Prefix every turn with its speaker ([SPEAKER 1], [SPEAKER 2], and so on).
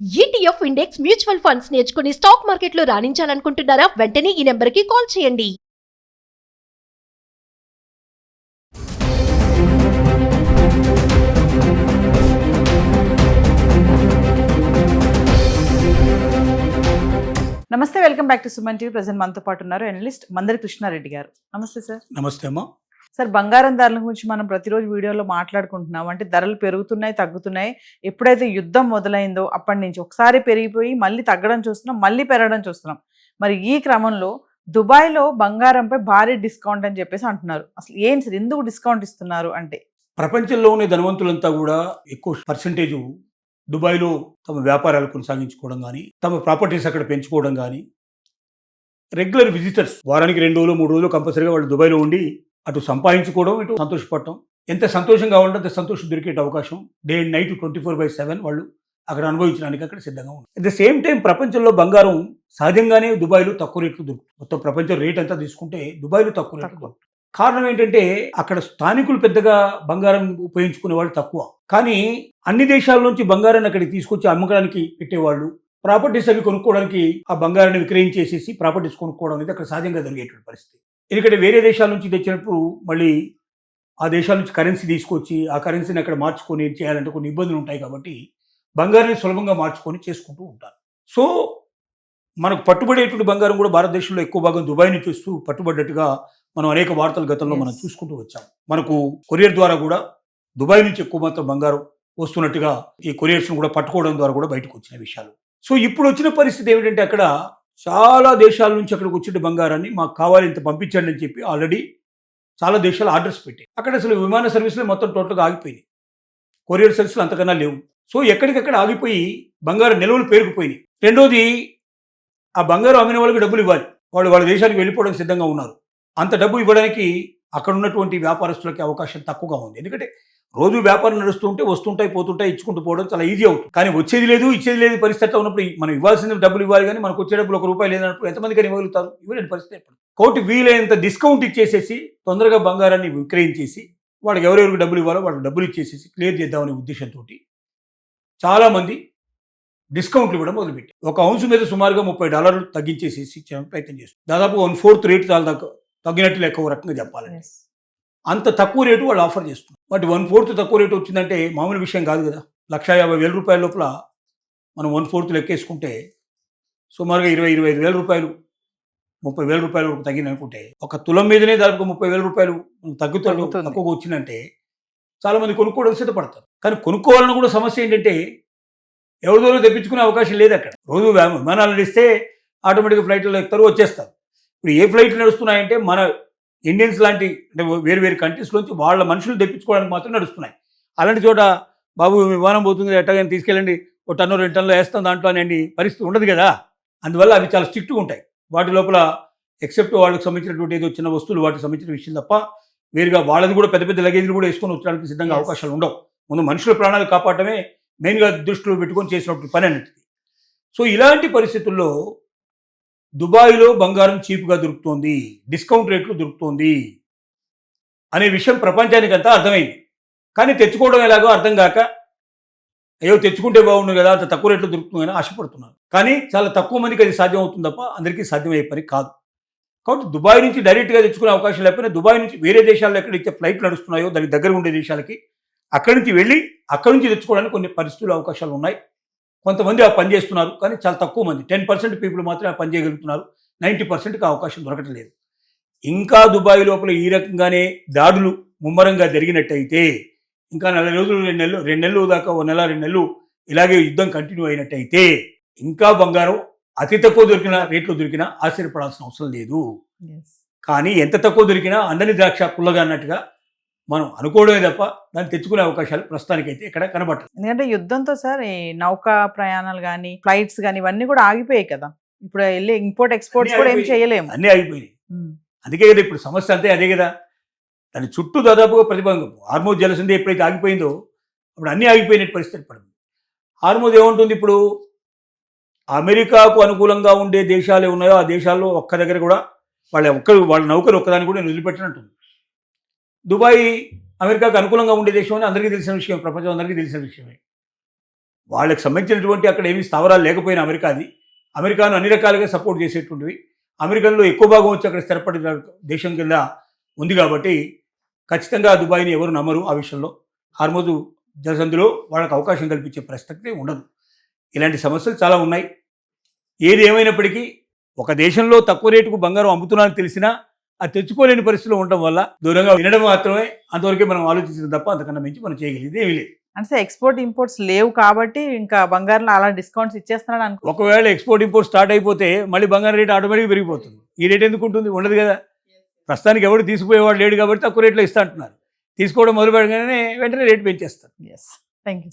[SPEAKER 1] ETF index mutual funds నేర్చుకుని stock మార్కెట్లో రాణించాలనుకుంటున్నారా? వెంటనే ఈ నెంబర్కి కాల్ చేయండి.
[SPEAKER 2] నమస్తే, welcome back to Suman TV. Present మనతో పాటు ఉన్నారు అనలిస్ట్ మందరి కృష్ణారెడ్డి గారు. నమస్తే సార్.
[SPEAKER 3] నమస్తే అమ్మా.
[SPEAKER 2] సార్, బంగారం ధరల గురించి మనం ప్రతిరోజు వీడియోలో మాట్లాడుకుంటున్నాం. అంటే ధరలు పెరుగుతున్నాయి, తగ్గుతున్నాయి. ఎప్పుడైతే యుద్ధం మొదలైందో అప్పటి నుంచి ఒకసారి పెరిగిపోయి మళ్ళీ తగ్గడం చూస్తున్నాం, మళ్ళీ పెరగడం చూస్తున్నాం. మరి ఈ క్రమంలో దుబాయ్లో బంగారంపై భారీ డిస్కౌంట్ అని చెప్పేసి అంటున్నారు. అసలు ఏం సార్, ఎందుకు డిస్కౌంట్ ఇస్తున్నారు అంటే?
[SPEAKER 3] ప్రపంచంలోని ధనవంతులంతా కూడా ఎక్కువ పర్సంటేజ్ దుబాయ్లో తమ వ్యాపారాలు కొనసాగించుకోవడం కానీ, తమ ప్రాపర్టీస్ అక్కడ పెంచుకోవడం కానీ, రెగ్యులర్ విజిటర్స్ వారానికి 2 రోజులు 3 రోజులు కంపల్సరీగా వాళ్ళు దుబాయ్లో ఉండి అటు సంపాదించుకోవడం, ఇటు సంతోషపడటం. ఎంత సంతోషంగా ఉంటే అంత సంతోషం దొరికే అవకాశం డే అండ్ నైట్ 24/7 వాళ్ళు అక్కడ అనుభవించడానికి అక్కడ సిద్ధంగా ఉన్నారు. అట్ ద సేమ్ టైం ప్రపంచంలో బంగారం సహజంగానే దుబాయ్లో తక్కువ రేట్లు దొరుకుతుంది. మొత్తం ప్రపంచం రేట్ అంతా తీసుకుంటే దుబాయ్లో తక్కువ రేట్లు దొరుకుతుంది. కారణం ఏంటంటే అక్కడ స్థానికులు పెద్దగా బంగారం ఉపయోగించుకునే వాళ్ళు తక్కువ. కానీ అన్ని దేశాల నుంచి బంగారాన్ని అక్కడికి తీసుకొచ్చి అమ్మకానికి పెట్టేవాళ్ళు, ప్రాపర్టీస్ అవి కొనుక్కోవడానికి ఆ బంగారాన్ని విక్రయించేసేసి ప్రాపర్టీస్ కొనుక్కోవడం అనేది అక్కడ సహజంగా జరిగేటువంటి పరిస్థితి. ఎందుకంటే వేరే దేశాల నుంచి తెచ్చినప్పుడు మళ్ళీ ఆ దేశాల నుంచి కరెన్సీ తీసుకొచ్చి ఆ కరెన్సీని అక్కడ మార్చుకొని చేయాలంటే కొన్ని ఇబ్బందులు ఉంటాయి. కాబట్టి బంగారాన్ని సులభంగా మార్చుకొని చేసుకుంటూ ఉంటారు. సో మనకు పట్టుబడేటువంటి బంగారం కూడా భారతదేశంలో ఎక్కువ భాగం దుబాయ్ నుంచి వస్తూ పట్టుబడ్డట్టుగా మనం అనేక వార్తల గతంలో మనం చూసుకుంటూ వచ్చాం. మనకు కొరియర్ ద్వారా కూడా దుబాయ్ నుంచి ఎక్కువ మాత్రం బంగారం వస్తున్నట్టుగా ఈ కొరియర్స్ను కూడా పట్టుకోవడం ద్వారా కూడా బయటకు వచ్చిన విషయాలు. సో ఇప్పుడు వచ్చిన పరిస్థితి ఏమిటంటే అక్కడ చాలా దేశాల నుంచి అక్కడికి వచ్చే బంగారాన్ని మాకు కావాలి ఇంత పంపించండి అని చెప్పి ఆల్రెడీ చాలా దేశాలు ఆర్డర్స్ పెట్టాయి. అక్కడ అసలు విమాన సర్వీసులు మొత్తం టోటల్గా ఆగిపోయినాయి. కొరియర్ సర్వీసులు అంతకన్నా లేవు. సో ఎక్కడికక్కడ ఆగిపోయి బంగారం నిల్వలు పేరుకుపోయినాయి. రెండోది, ఆ బంగారం అమ్మిన వాళ్ళకి డబ్బులు ఇవ్వాలి. వాళ్ళు వాళ్ళ దేశానికి వెళ్ళిపోవడానికి సిద్ధంగా ఉన్నారు. అంత డబ్బు ఇవ్వడానికి అక్కడ ఉన్నటువంటి వ్యాపారస్తులకి అవకాశం తక్కువగా ఉంది. ఎందుకంటే రోజు వ్యాపారం నడుస్తూ ఉంటే వస్తుంటాయి, పోతుంటాయి, ఇచ్చుకుంటూ పోవడం చాలా ఈజీ అవుతుంది. కానీ వచ్చేది లేదు, ఇచ్చేది లేదు పరిస్థితి ఉన్నప్పుడు మనం ఇవ్వాల్సిన డబ్బులు ఇవ్వాలి, కానీ మనకు వచ్చే డబ్బులు ₹1 లేదన్నప్పుడు ఎంతమంది కానీ ఇవ్వగలుగుతారు? ఇవ్వలేని పరిస్థితి ఏర్పడుతుంది. కాబట్టి వీలైనంత డిస్కౌంట్ ఇచ్చేసేసి తొందరగా బంగారాన్ని విక్రయించేసి వాడికి ఎవరెవరికి డబ్బులు ఇవ్వాలో వాళ్ళకి డబ్బులు ఇచ్చేసేసి క్లియర్ చేద్దామనే ఉద్దేశంతో చాలామంది డిస్కౌంట్లు ఇవ్వడం మొదలుపెట్టి ఒక ఔన్స్ మీద సుమారుగా $30 తగ్గించేసేసి ప్రయత్నం చేస్తుంది. దాదాపు 1/4 రేటు చాలా తగ్గినట్టు లెక్క ఒక రకంగా చెప్పాలంటే. అంత తక్కువ రేటు వాళ్ళు ఆఫర్ చేస్తున్నారు. బట్ 1/4 తక్కువ రేటు వచ్చిందంటే మామూలు విషయం కాదు కదా. ₹1,50,000 లోపల మనం 1/4 లెక్కేసుకుంటే సుమారుగా ₹20,000-25,000 ₹30,000 వరకు తగ్గింది అనుకుంటే ఒక తులం మీదనే దాదాపు ₹30,000 తక్కువగా వచ్చిందంటే చాలామంది కొనుక్కోవడం సిద్ధపడతారు. కానీ కొనుక్కోవాలని కూడా సమస్య ఏంటంటే ఎవరిదో తెప్పించుకునే అవకాశం లేదు. అక్కడ రోజు విమానాలు నడిస్తే ఆటోమేటిక్గా ఫ్లైట్లో ఎక్కుతారు, వచ్చేస్తారు. ఇప్పుడు ఏ ఫ్లైట్లు నడుస్తున్నాయంటే మన ఇండియన్స్ లాంటి అంటే వేరు వేరు కంట్రీస్లోంచి వాళ్ళ మనుషులు తెప్పించుకోవడానికి మాత్రం నడుస్తున్నాయి. అలాంటి చోట బాబు విమానం పోతుంది ఎట్టగానే తీసుకెళ్ళండి, ఒక టన్ను 2 టన్నులు వేస్తాం దాంట్లో అనే పరిస్థితి ఉండదు కదా. అందువల్ల అవి చాలా స్ట్రిక్ట్గా ఉంటాయి. వాటి లోపల ఎక్సెప్ట్ వాళ్ళకి సంబంధించినటువంటి ఏదో చిన్న వస్తువులు వాటికి సంబంధించిన విషయం తప్ప వేరుగా వాళ్ళది కూడా పెద్ద పెద్ద లగేజ్లు కూడా వేసుకొని వచ్చడానికి సిద్ధంగా అవకాశాలు ఉండవు. ముందు మనుషుల ప్రాణాలు కాపాడటమే మెయిన్గా దృష్టిలో పెట్టుకొని చేసినటువంటి పని అన్నది. సో ఇలాంటి పరిస్థితుల్లో దుబాయ్లో బంగారం చీప్గా దొరుకుతోంది, డిస్కౌంట్ రేట్లు దొరుకుతోంది అనే విషయం ప్రపంచానికంతా అర్థమైంది. కానీ తెచ్చుకోవడం ఎలాగో అర్థం కాక అయ్యో తెచ్చుకుంటే బాగుండు కదా, అంత తక్కువ రేట్లు దొరుకుతుందని ఆశపడుతున్నారు. కానీ చాలా తక్కువ మందికి అది సాధ్యం అవుతుంది తప్ప అందరికీ సాధ్యమయ్యే పని కాదు. కాబట్టి దుబాయ్ నుంచి డైరెక్ట్గా తెచ్చుకునే అవకాశం లేకపోయినా దుబాయ్ నుంచి వేరే దేశాల్లో ఎక్కడైతే ఫ్లైట్లు నడుస్తున్నాయో దానికి దగ్గర ఉండే దేశాలకి అక్కడి నుంచి వెళ్ళి అక్కడి నుంచి తెచ్చుకోవడానికి కొన్ని పరిస్థితులు అవకాశాలు ఉన్నాయి. కొంతమంది ఆ పని చేస్తున్నారు, కానీ చాలా తక్కువ మంది 10% పీపుల్ మాత్రమే ఆ పని చేయగలుగుతున్నారు. 90%కి అవకాశం దొరకటం లేదు. ఇంకా దుబాయ్ లోపల ఈ రకంగానే దాడులు ముమ్మరంగా జరిగినట్టయితే ఇంకా 4 రోజులు 2 నెలలు దాకా 1 నెల 2 నెలలు ఇలాగే యుద్ధం కంటిన్యూ అయినట్టయితే ఇంకా బంగారం అతి తక్కువ దొరికిన రేట్లు దొరికినా ఆశ్చర్యపడాల్సిన అవసరం లేదు. కానీ ఎంత తక్కువ దొరికినా అందని ద్రాక్ష పుల్లగా అన్నట్టుగా మనం అనుకోవడమే తప్ప దాన్ని తెచ్చుకునే అవకాశాలు ప్రస్తుతానికైతే ఇక్కడ కనబడలేదు.
[SPEAKER 2] ఎందుకంటే యుద్ధంతో సార్ ఈ నౌకా ప్రయాణాలు కానీ ఫ్లైట్స్ కానీ ఇవన్నీ కూడా ఆగిపోయాయి కదా. ఇప్పుడు వెళ్ళి ఇంపోర్ట్ ఎక్స్పోర్ట్స్ కూడా ఏం చేయలేము,
[SPEAKER 3] అన్నీ ఆగిపోయినాయి. అందుకే కదా ఇప్పుడు సమస్య అంతే అదే కదా. దాని చుట్టూ దాదాపుగా ప్రతిబంధం హార్మోజ్ జలసంధి ఎప్పుడైతే ఆగిపోయిందో అప్పుడు అన్నీ ఆగిపోయినట్టు పరిస్థితి పడింది. హార్మోజ్ ఏముంటుంది, ఇప్పుడు అమెరికాకు అనుకూలంగా ఉండే దేశాలు ఉన్నాయో ఆ దేశాల్లో ఒక్క దగ్గర కూడా వాళ్ళ నౌకరు ఒక్కదాన్ని కూడా వదిలిపెట్టినట్టుంది. దుబాయ్ అమెరికాకు అనుకూలంగా ఉండే దేశం అని అందరికీ తెలిసిన విషయం, ప్రపంచం అందరికీ తెలిసిన విషయమే. వాళ్ళకి సంబంధించినటువంటి అక్కడ ఏమి స్థావరాలు లేకపోయినా అమెరికాను అన్ని రకాలుగా సపోర్ట్ చేసేటువంటివి, అమెరికన్లో ఎక్కువ భాగం వచ్చి అక్కడ స్థిరపడిన దేశం కింద ఉంది కాబట్టి ఖచ్చితంగా దుబాయ్ని ఎవరు నమ్మరు. ఆ విషయంలో హార్మోజు జలసంధిలో వాళ్ళకి అవకాశం కల్పించే ప్రసక్తి ఉండదు. ఇలాంటి సమస్యలు చాలా ఉన్నాయి. ఏది ఏమైనప్పటికీ ఒక దేశంలో తక్కువ రేటుకు బంగారం అమ్ముతున్నారని తెలిసినా అది తెచ్చుకోలేని పరిస్థితిలో ఉండడం వల్ల దూరంగా వినడం మాత్రమే అంతవరకే మనం ఆలోచించడం తప్ప అంతకన్నా మించి మనం చేయగలిగేది ఏమీ లేదు.
[SPEAKER 2] అంటే ఎక్స్పోర్ట్ ఇంపోర్ట్స్ లేవు కాబట్టి ఇంకా బంగారంలో అలా డిస్కౌంట్స్ ఇచ్చేస్తున్నాడు అనుకో.
[SPEAKER 3] ఒకవేళ ఎక్స్పోర్ట్ ఇంపోర్ట్ స్టార్ట్ అయిపోతే మళ్ళీ బంగారం రేటు ఆటోమేటిక్గా పెరిగిపోతుంది. ఈ రేట్ ఎందుకు ఉంటుంది? ఉండదు కదా. ప్రస్తుతానికి ఎవరు తీసుకుపోయేవాడు లేడు కాబట్టి తక్కువ రేట్లో ఇస్తా అంటున్నారు. తీసుకోవడం మొదలు పెట్టగానే వెంటనే రేటు పెంచేస్తారు.
[SPEAKER 2] Yes, thank you.